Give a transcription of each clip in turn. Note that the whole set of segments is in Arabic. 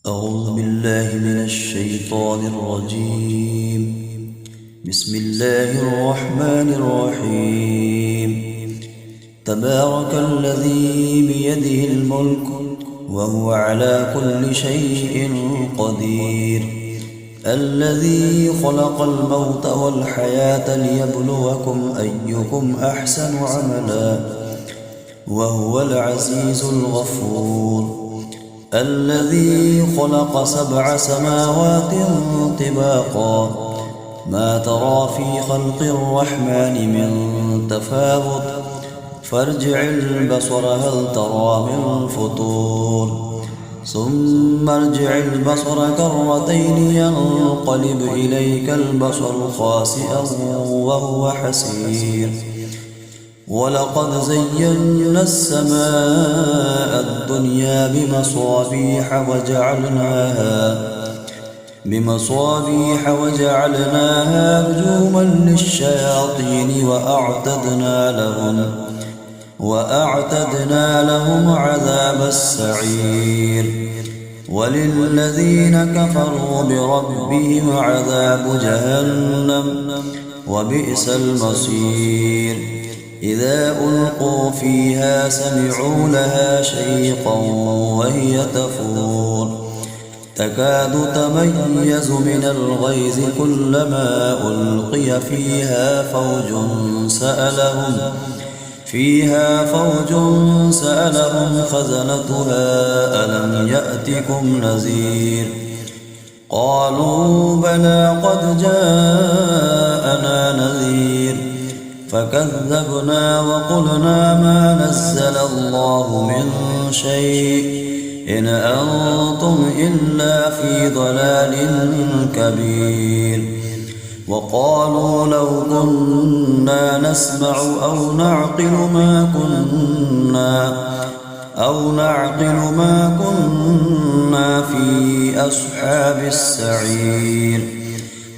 أعوذ بالله من الشيطان الرجيم. بسم الله الرحمن الرحيم. تبارك الذي بيده الملك وهو على كل شيء قدير، الذي خلق الموت والحياة ليبلوكم أيكم أحسن عملا وهو العزيز الغفور، الذي خلق 7 سماوات طباقا ما ترى في خلق الرحمن من تفاوت فارجع البصر هل ترى من فطور، ثم ارجع البصر كرتين ينقلب إليك البصر خاسئا وهو حسير، ولقد زينا السماء الدنيا بمصابيح وجعلناها رجوما للشياطين وأعتدنا لهم عذاب السعير، وللذين كفروا بربهم عذاب جهنم وبئس المصير. إذا ألقوا فيها سمعوا لها شيقا وهي تفور، تكاد تميز من الغيظ كلما ألقي فيها فوج سألهم خزنتها ألم يأتكم نذير، قالوا بلى قد جاءنا نذير، فكذبنا وقلنا ما نزل الله من شيء إن أنتم إلا في ضلال كبير. وقالوا لو كنا نسمع أو نعقل ما كنا في أصحاب السعير،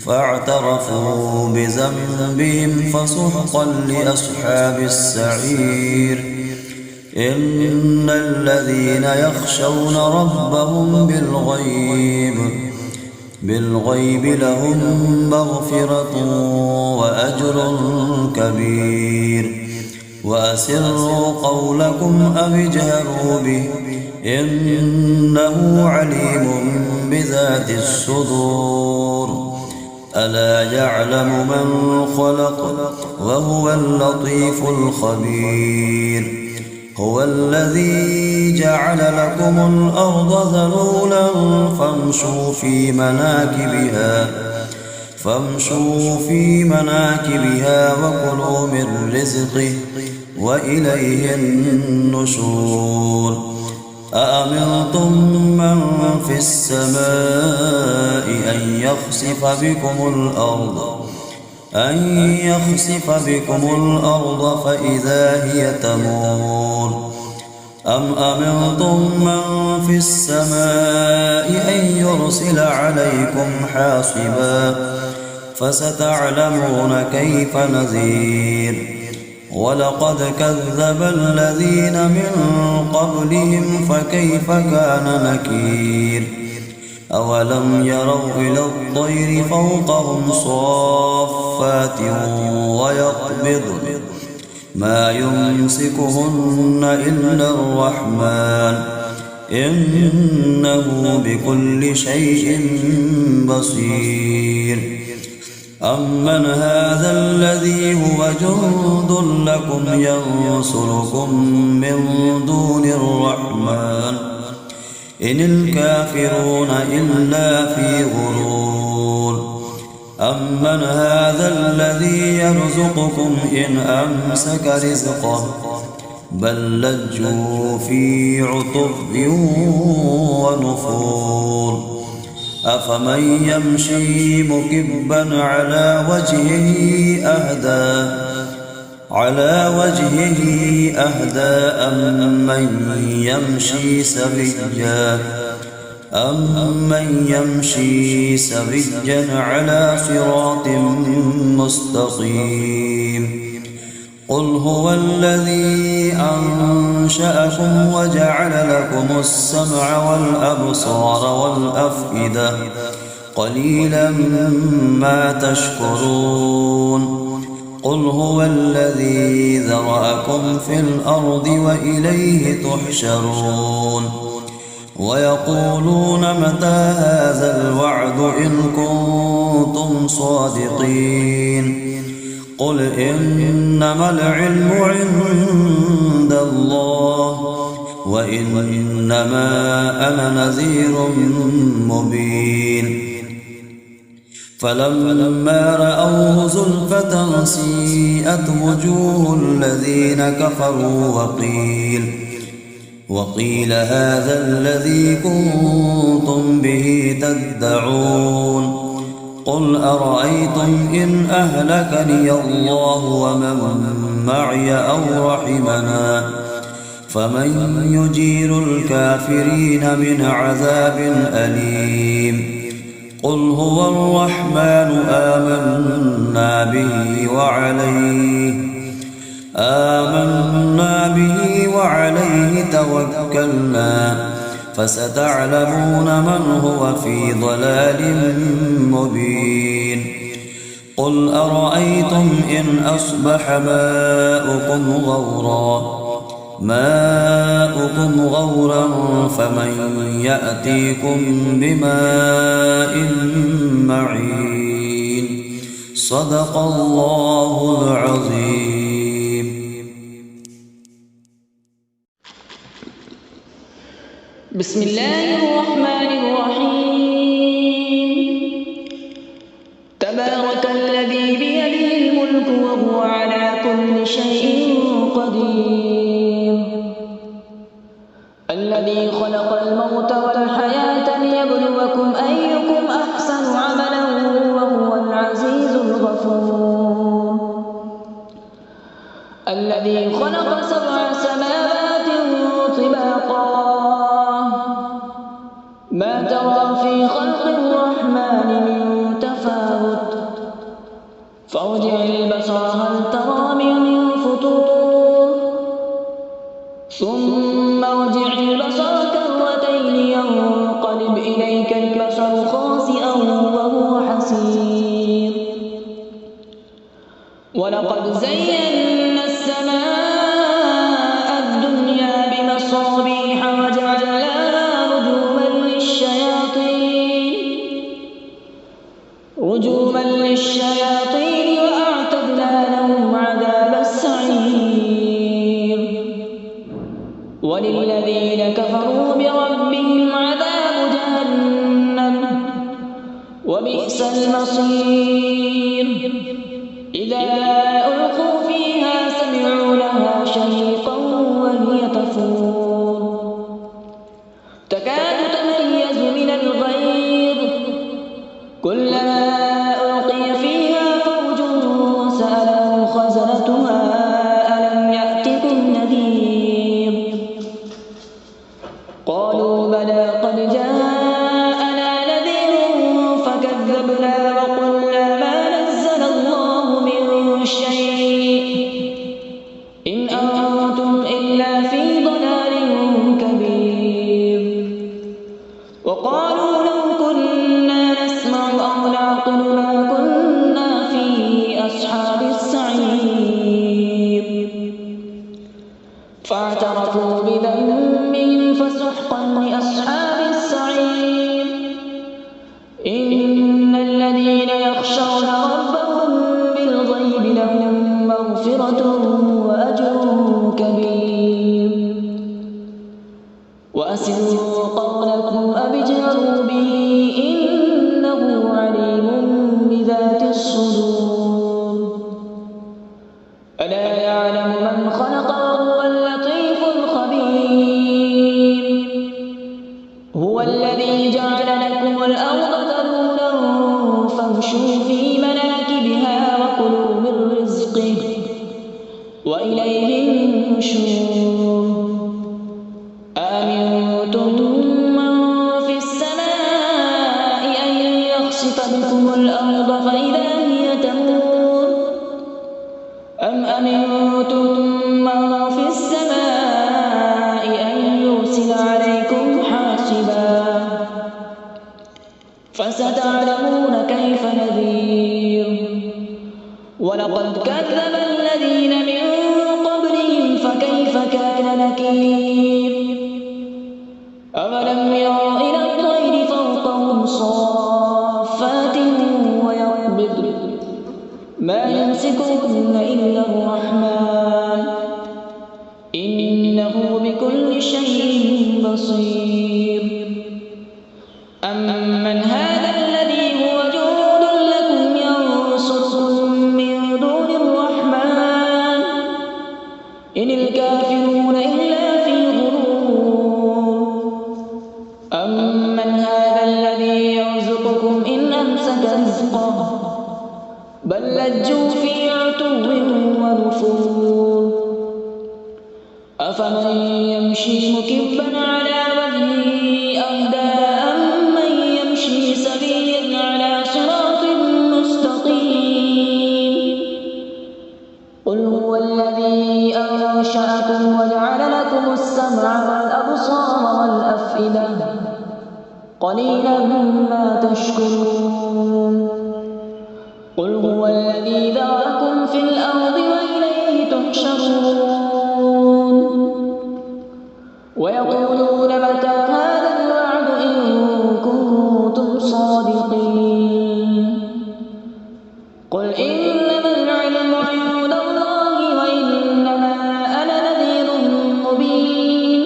فاعترفوا بذنبهم فسحقا لأصحاب السعير. إن الذين يخشون ربهم بالغيب لهم مغفرة وأجر كبير. وأسروا قولكم أو اجهروا به إنه عليم بذات الصدور. ألا يعلم من خلق وهو اللطيف الخبير. هو الذي جعل لكم الأرض ذلولا فامشوا في مناكبها وكلوا من رزقه وإليه النشور. أأمنتم من في السماء أن يخسف بكم الأرض فإذا هي تمور، أم أمنتم من في السماء أن يرسل عليكم حاصبا فستعلمون كيف نذير. ولقد كذب الذين من قبلهم فكيف كان نكير. أولم يروا إلى الطير فوقهم صافات ويقبضن ما يمسكهن إلا الرحمن إنه بكل شيء بصير. أمن هذا الذي هو جند لكم ينصركم من دون الرحمن إن الكافرون إلا في غرور. أمن هذا الذي يرزقكم إن أمسك رزقه بل لجوا في عتب ونفور. أفمن يمشي مكبا على وجهه أهدى أمن يمشي سويا على صراط مستقيم. قل هو الذي أنشأكم وجعل لكم السمع والأبصار والأفئدة قليلا ما تشكرون قل هو الذي ذرأكم في الأرض وإليه تحشرون ويقولون متى هذا الوعد إن كنتم صادقين قل إنما العلم عند الله وإنما أنا نذير مبين فلما رأوه زلفة سيئت وجوه الذين كفروا وقيل هذا الذي كنتم به تدعون قل أرأيتم إن أهلكني الله ومن معي أو رحمنا فمن يجير الكافرين من عذاب أليم قل هو الرحمن آمنا به وعليه توكلنا فستعلمون من هو في ضلال مبين قل أرأيتم إن أصبح ماؤكم غورا فمن يأتيكم بماء معين صدق الله العظيم. بسم الله الرحمن الرحيم. تبارك الذي بيده الملك وهو على كل شيء قدير الذي خلق الموت والحياة ليبلوكم أيكم أحسن عملا وهو العزيز الغفور الذي خلق 7 سماوات طباقا ما ترى في خلق الرحمن من تفاوت فارجع البصر هل ترى من فطور ثم ارجع البصر كرتين ينقلب إليك البصر خاسئا وهو حسير ولقد زينا السماء الدنيا بمصابيح وجعلناها رجوما للشياطين وأعتدنا لهم عذاب السعير وللذين كفروا بربهم عذاب جهنم وبئس المصير إذا ألقوا فيها سمعوا لها شهيقا وهي تفور تكاد تميز من الغيظ كلما ألقي فيها فوج سألهم خزنتها ألم يأتكم نذير قالوا بلى قد جاءنا نذير فكذبنا وقلنا ما نزل الله من شيء إن أنتم إلا في ضلال كبير وقالوا لو كنا نسمع أو نعقل ما كنا في أصحاب السعير فاعترفوا بذنبهم فسحقا لأصحاب السعير إن الذين يخشون ربهم بالغيب لهم مغفرة وأجر كبير وأسروا قولكم أبجهروا به إنه عليم بذات الصدور ألا يعلم من خلق وهو اللطيف الخبير هو الذي جعل لكم الأرض ذلولا فامشوا في مناكبها وكلوا من رزقه وإليه النشور أأمنتم من في السماء أن يخسف بكم الأرض فإذا هي تمور أم أأمنتم من في السماء أن يرسل عليكم حاصبا فستعلمون كيف نذير ولقد كذب الذين من قبلهم فكيف كان نكير أولم يروا إلى الطير فوقهم صافات ويقبضن ما يمسكهن إلا الرحمن إنه بكل شيء بصير أمن هذا الذي هو جند لكم ينصركم من دون الرحمن إن الكافرون إلا في غرور أمن هذا الذي يرزقكم إن أمسك رزقه بل لجوا في عتو ونفور أفمن يمشي مكبا على وجهه أهدى أمن يمشي سويا على صراط مستقيم قل هو الذي أنشأكم وجعل لكم السمع والأبصار والأفئدة قليلا ما تشكرون قل هو الذي ذرأكم في الأرض وإليه تحشرون ويقولون متى هذا الوعد إن كنتم صادقين قل إنما العلم عند الله وإنما أنا نذير مبين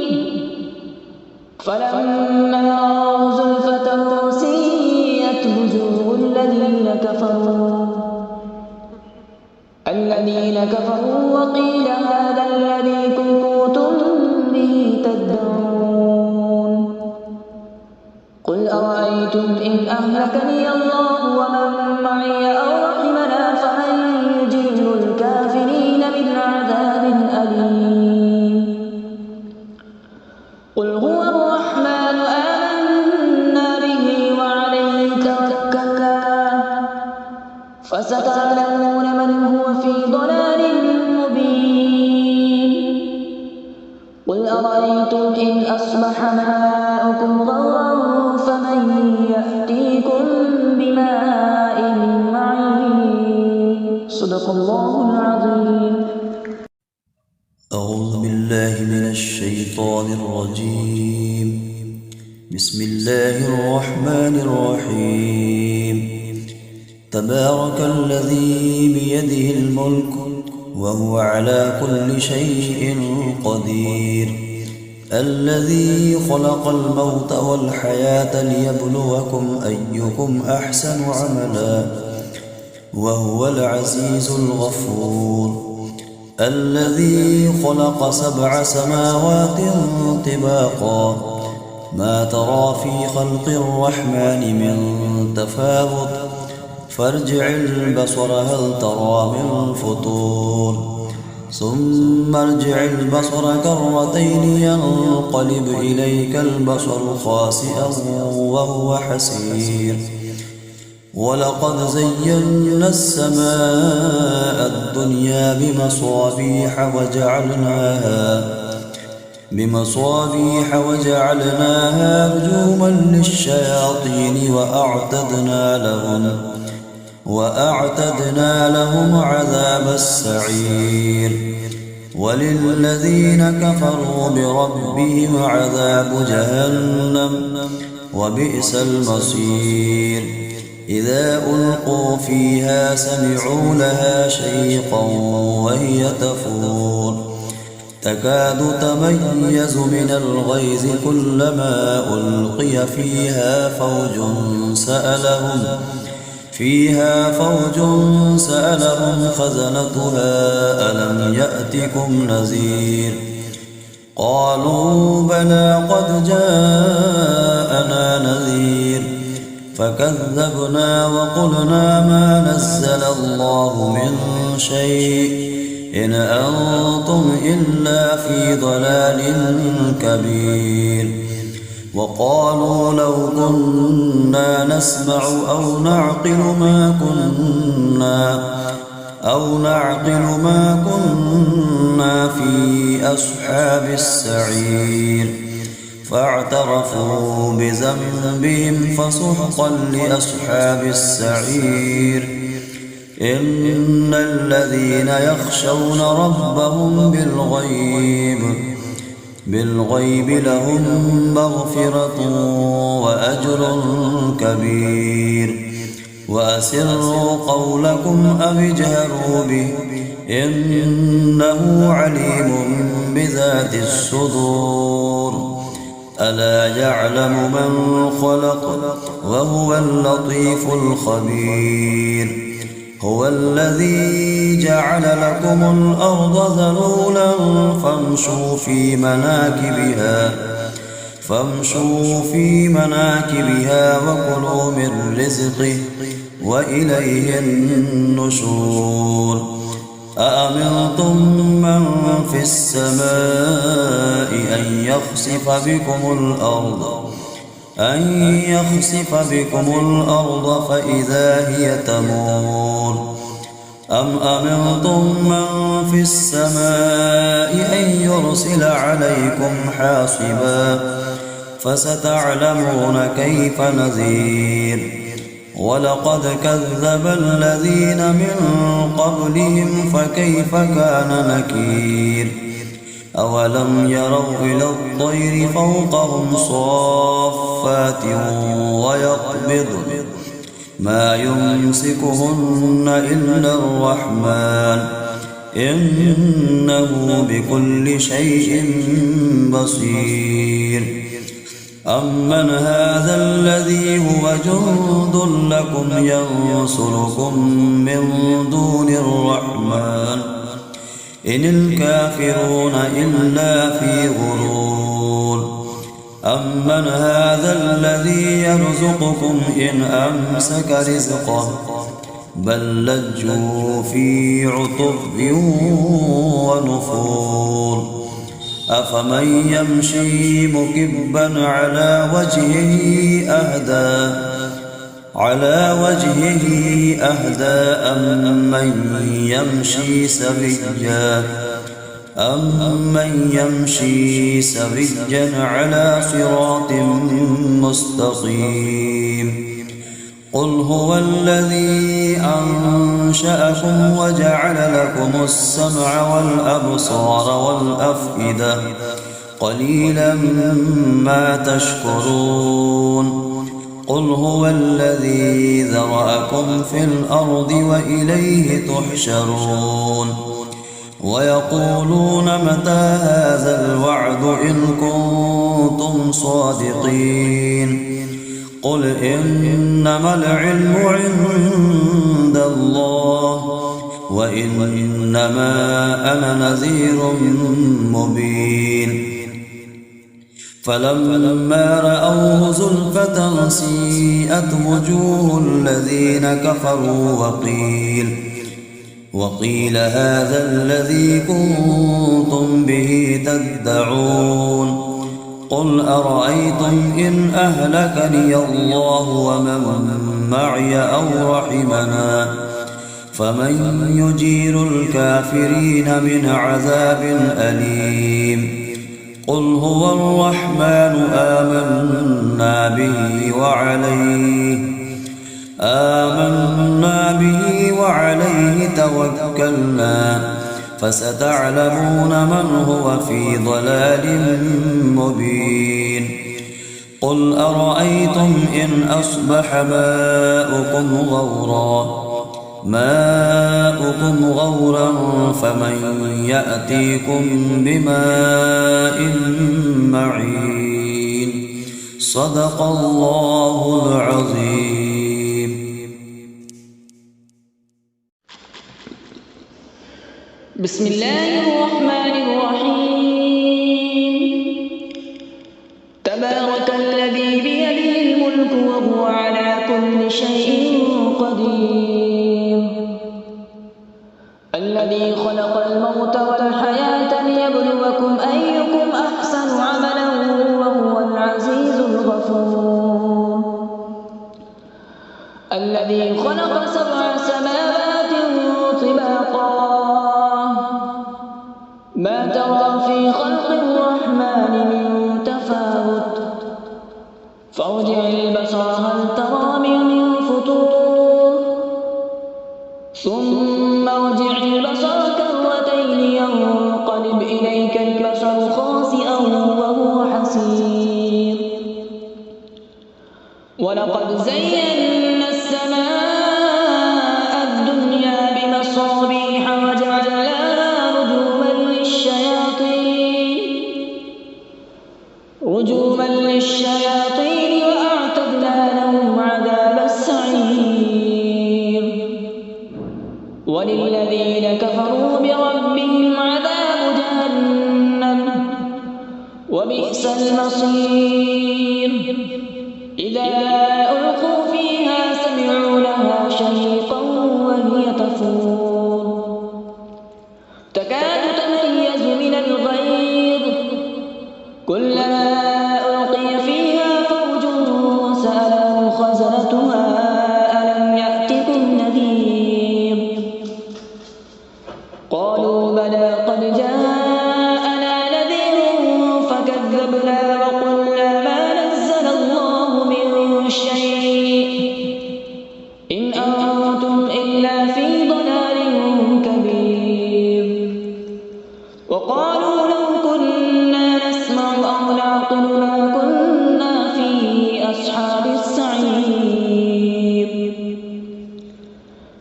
فلما رأوا زلفة سيئت وجوه الذين كفروا وقيل هذا الذي كنتم به تدعون قل أرأيتم إن أهلكني الله ومن معي أو رحمنا فمن يجير الكافرين من عذاب أليم قل هو الرحمن آمنا به وعليه توكلنا فستعلمون من هو في ضلال مبين قل أرأيتم إن أصبح ماؤكم غورا فمن يأتيكم بماء معين صدق الله العظيم. أعوذ بالله من الشيطان الرجيم. بسم الله الرحمن الرحيم. تبارك الذي بيده الملك وهو على كل شيء قدير الذي خلق الموت والحياة ليبلوكم أيكم أحسن عملا وهو العزيز الغفور الذي خلق 7 سماوات طباقا ما ترى في خلق الرحمن من تفاوت فارجع البصر هل ترى من فطور ثم ارجع البصر كرتين ينقلب إليك البصر خاسئا وهو حسير ولقد زينا السماء الدنيا بمصابيح وجعلناها رجوما للشياطين وأعتدنا لهم عذاب السعير وللذين كفروا بربهم عذاب جهنم وبئس المصير إذا ألقوا فيها سمعوا لها شيقا وهي تفور تكاد تميز من الغيظ كلما ألقي فيها فوج سألهم خزنتها ألم يأتكم نذير قالوا بلى قد جاءنا نذير فكذبنا وقلنا ما نزل الله من شيء إن أنتم إلا في ضلال كبير وقالوا لو كنا نسمع أو نعقل ما كنا أو نعقل ما كنا في أصحاب السعير فاعترفوا بذنبهم فسحقا لأصحاب السعير إن الذين يخشون ربهم بالغيب لهم مغفرة وأجر كبير وأسروا قولكم أو اجهروا به إنه عليم بذات الصدور ألا يعلم من خلق وهو اللطيف الخبير هو الذي جعل لكم الأرض ذلولا فامشوا في مناكبها وكلوا من رزقه وإليه النشور أأمنتم من في السماء أن يخسف بكم الأرض فإذا هي تمور أم أمنتم من في السماء أن يرسل عليكم حاصبا فستعلمون كيف نذير ولقد كذب الذين من قبلهم فكيف كان نكير أولم يروا إلى الطير فوقهم صافات ويقبضن ما يمسكهن إلا الرحمن إنه بكل شيء بصير أمن هذا الذي هو جند لكم ينصركم من دون الرحمن إن الكافرون إلا في غرور أمن هذا الذي يرزقكم إن أمسك رزقه بل لجوا في عتب ونفور أفمن يمشي مكبا على وجهه أهدى أمن يمشي سويا على صراط مستقيم قل هو الذي أنشأكم وجعل لكم السمع والأبصار والأفئدة قليلا ما تشكرون قل هو الذي ذرأكم في الأرض وإليه تحشرون ويقولون متى هذا الوعد إن كنتم صادقين قل إنما العلم عند الله وإنما أنا نذير مبين فلما رأوه زلفة سيئت وجوه الذين كفروا وقيل هذا الذي كنتم به تدعون قل أرأيتم إن أهلكني الله ومن معي أو رحمنا فمن يجير الكافرين من عذاب أليم قل هو الرحمن آمنا به وعليه توكلنا فستعلمون من هو في ضلال مبين قل أرأيتم إن أصبح ماؤكم غورا فمن يأتيكم بماء معين صدق الله العظيم. بسم الله الرحمن الرحيم تبارك الذي بيده الملك وهو على كل شيء قدير الذي خلق الموت والحياة ليبلوكم أيكم أحسن عملا وهو العزيز الغفور الذي خلق 7 سماوات طباقا ترى في خلق الرحمن من تفاوت فارجع البصر هل ترى من فطور ثم ارجع البصر كرتين ينقلب إليك البصر خاسئا وهو حسير ولقد زينا السماء الدنيا بمصابيح وجعلناها رجوما للشياطين وأعتدنا لهم عذاب السعير وللذين كفروا بربهم عذاب جهنم وبئس المصير إذا ألقوا فيها سمعوا لها شهيقا وهي تفور تكاد تميز من الغيظ كلما ألقي فيها فوج سألهم خزنتها ألم يأتكم نذير قالوا بلى قد جاءنا نذير فكذبنا وقلنا ما نزل الله من شيء إن أنتم إلا في ضلال كبير وقالوا لو كنا نسمع أو نعقل ما كنا في أصحاب السعير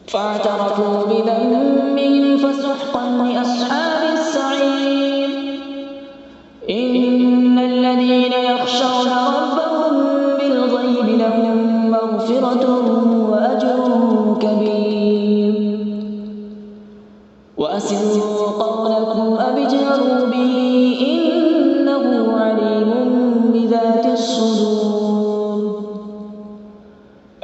فاعترفوا بذنبهم فسحقا لأصحاب السعير إن الذين يخشون ربهم بالغيب لهم مغفرة وأجر كبير وأسروا قولكم أو اجهروا به إنه عليم بذات الصدور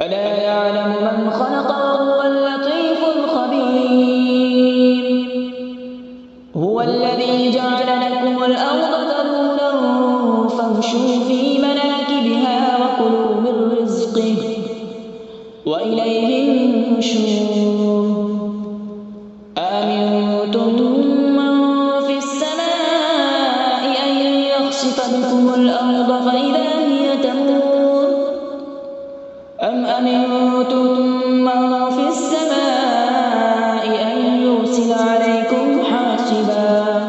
ألا يعلم من خلق وهو اللطيف الخبير هو الذي جعل لكم الأرض ذلولا فامشوا في مناكبها وكلوا من رزقه وإليه النشور أأمنتم من في السماء أن يخسف بكم الأرض فإذا هي تمور أم أمنتم من في السماء أن يرسل عليكم حاصبا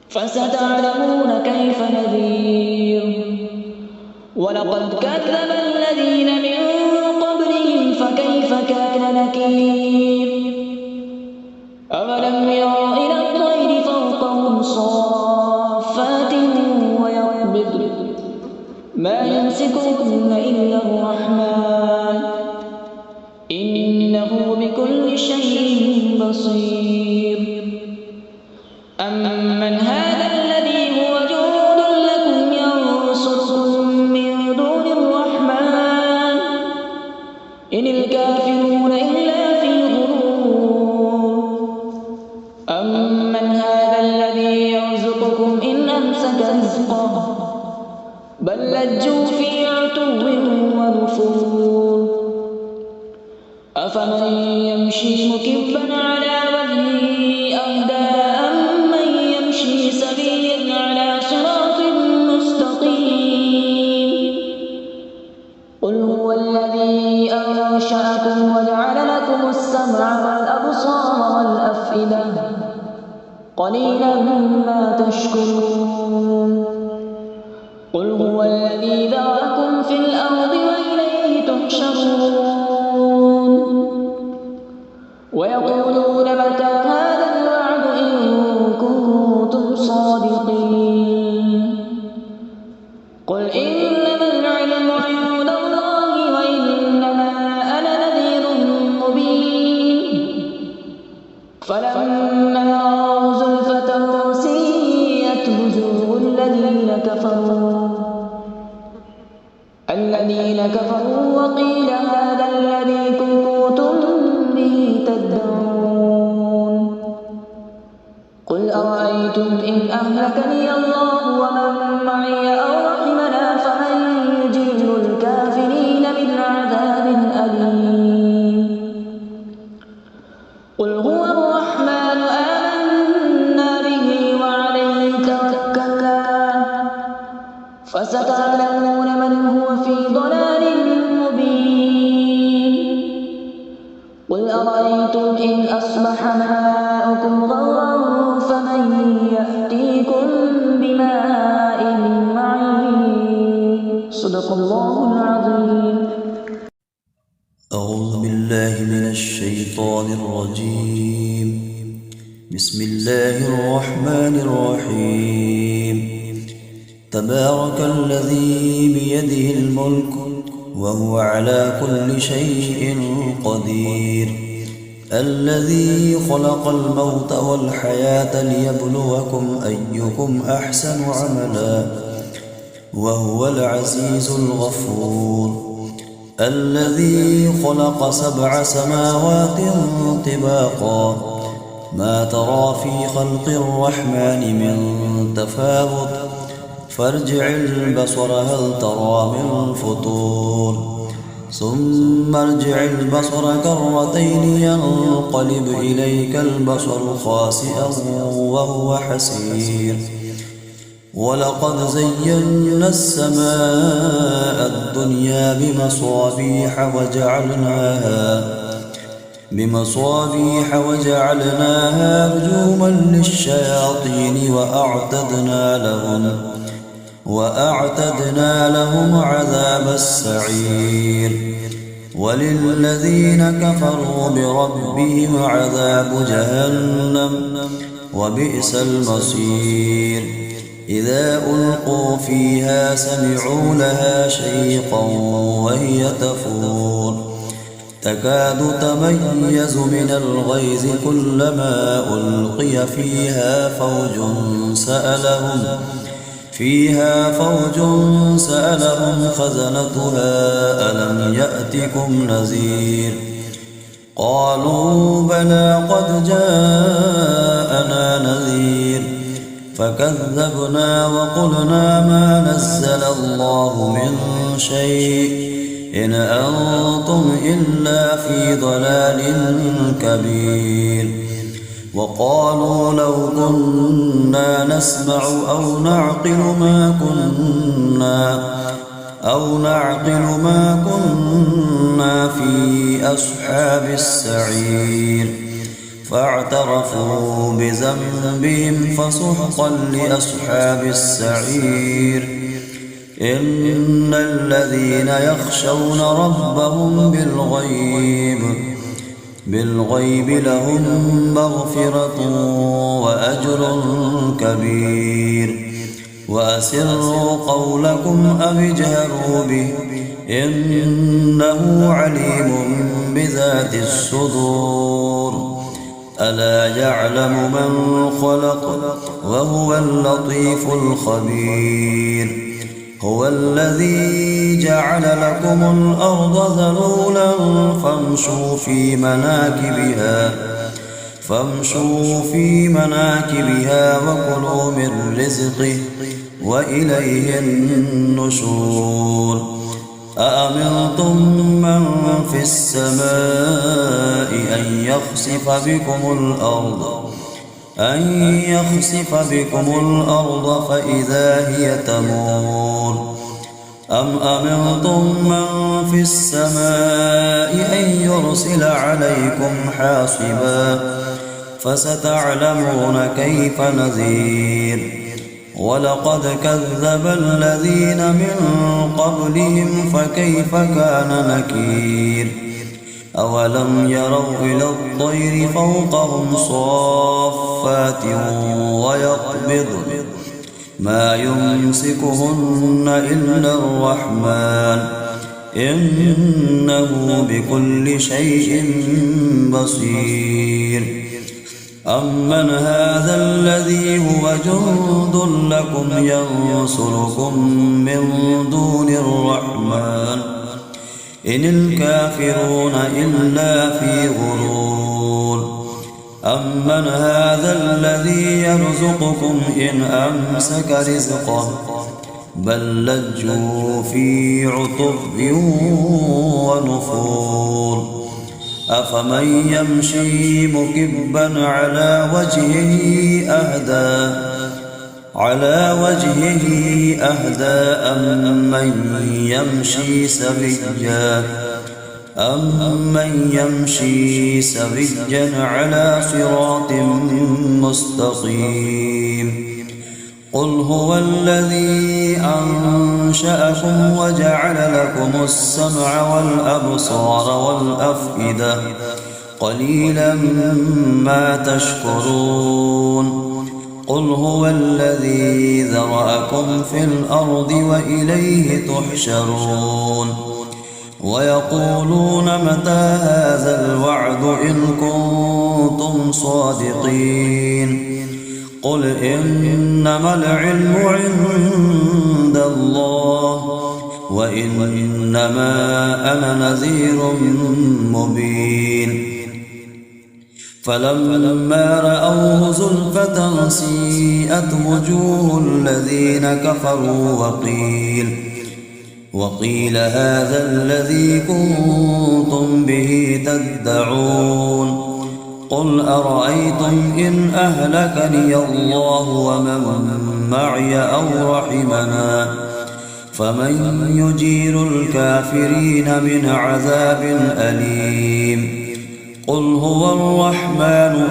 فستعلمون كيف نذير ولقد كذب الذين من قبلهم فكيف كان نكير أولم يروا إلى الطير فوقهم صافات ويقبضن ما يمسكهن إلا الرحمن إنه بكل شيء بصير أمن هذا الذي هو جند لكم ينصركم من دون الرحمن إن الكافرون إلا في غرور أمن هذا الذي يرزقكم إن أمسك رزقه بل لجوا في عتو ونفور أفمن يمشي مكبا على وجهه أهدى أمن يمشي سويا على صراط مستقيم قل هو الذي أنشأكم وجعل لكم السمع والأبصار والأفئدة قليلا ما تشكرون قل هو الذي ذرأكم في الأرض وإليه تحشرون ويقولون متى هذا الوعد إن كنتم صادقين قل إنما العلم عند الله وإنما أنا نذير مبين فلما رأوا زلفة سيئت وجوه الذين كفروا وقيل هذا الذي كنتم به تدعون قل أرأيتم إن أهلكني الله ومن معي أو رحمنا فمن يجير الكافرين من عذاب أليم قل هو الرحمن آمنا به أرأيتم إن أصبح ماؤكم غورا فمن يأتيكم بماء معين صدق الله العظيم. أعوذ بالله من الشيطان الرجيم. بسم الله الرحمن الرحيم. تبارك الذي بيده الملك وهو على كل شيء قدير، الذي خلق الموت والحياة ليبلوكم أيكم أحسن عملا وهو العزيز الغفور، الذي خلق 7 سماوات طباقا ما ترى في خلق الرحمن من تفاوت فارجع البصر هل ترى من فطور، ثم ارجع البصر كرتين ينقلب إليك البصر خاسئا وهو حسير، ولقد زينا السماء الدنيا بمصابيح وجعلناها رجوما للشياطين وأعتدنا لهم عذاب السعير، وللذين كفروا بربهم عذاب جهنم وبئس المصير، إذا ألقوا فيها سمعوا لها شيقا وهي تفور تكاد تميز من الغيظ كلما ألقي فيها فوج سألهم خزنتها ألم يأتكم نذير، قالوا بلى قد جاءنا نذير فكذبنا وقلنا ما نزل الله من شيء إن أنتم إلا في ضلال كبير، وقالوا لو كنا نسمع أو نعقل ما كنا في أصحاب السعير، فاعترفوا بذنبهم فسحقا لأصحاب السعير، إن الذين يخشون ربهم بالغيب لهم مغفرة وأجر كبير، وأسروا قولكم أو اجهروا به إنه عليم بذات الصدور، ألا يعلم من خلق وهو اللطيف الخبير، هو الذي جعل لكم الأرض ذلولا فامشوا في مناكبها وكلوا من رزقه وإليه النشور، أأمنتم من في السماء أن يخسف بكم الأرض فإذا هي تمور، أم أمنتم من في السماء أن يرسل عليكم حاصبا فستعلمون كيف نذير، ولقد كذب الذين من قبلهم فكيف كان نكير، أولم يروا إلى الطير فوقهم صافات ويقبضن ما يمسكهن إلا الرحمن إنه بكل شيء بصير، أمن هذا الذي هو جند لكم ينصركم من دون الرحمن إن الكافرون إلا في غرور، أمن هذا الذي يرزقكم إن أمسك رزقه بل لجوا في عتب ونفور، أفمن يمشي مكبا على وجهه أهدى أم من يمشي سويا أمن يمشي سويا على صراط مستقيم قل هو الذي أنشأكم وجعل لكم السمع والأبصار والأفئدة قليلا ما تشكرون قل هو الذي ذرأكم في الأرض وإليه تحشرون ويقولون متى هذا الوعد إن كنتم صادقين قل إنما العلم عند الله وإنما أنا نذير مبين فلما رأوه زلفة سيئت وجوه الذين كفروا وقيل هذا الذي كنتم به تدعون قل أرأيتم إن أهلكني الله ومن معي أو رحمنا فمن يجير الكافرين من عذاب أليم قل هو الرحمن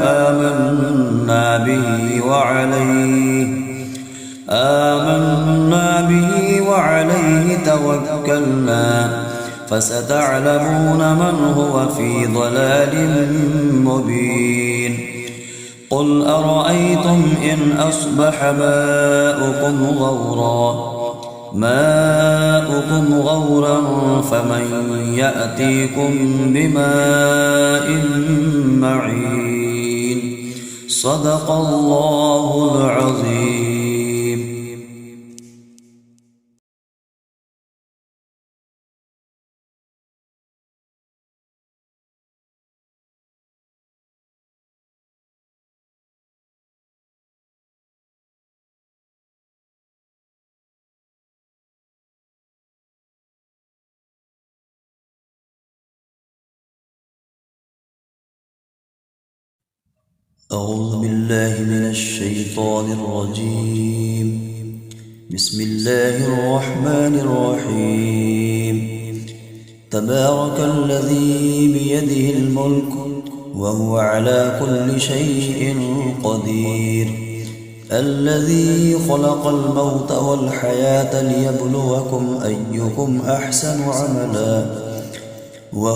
آمنا به وعليه توكلنا فستعلمون من هو في ضلال مبين قل أرأيتم إن أصبح ماؤكم غورا فمن يأتيكم بماء معين صدق الله العظيم. أعوذ بالله من الشيطان الرجيم. بسم الله الرحمن الرحيم. تبارك الذي بيده الملك وهو على كل شيء قدير الذي خلق الموت والحياة ليبلوكم أيكم أحسن عملا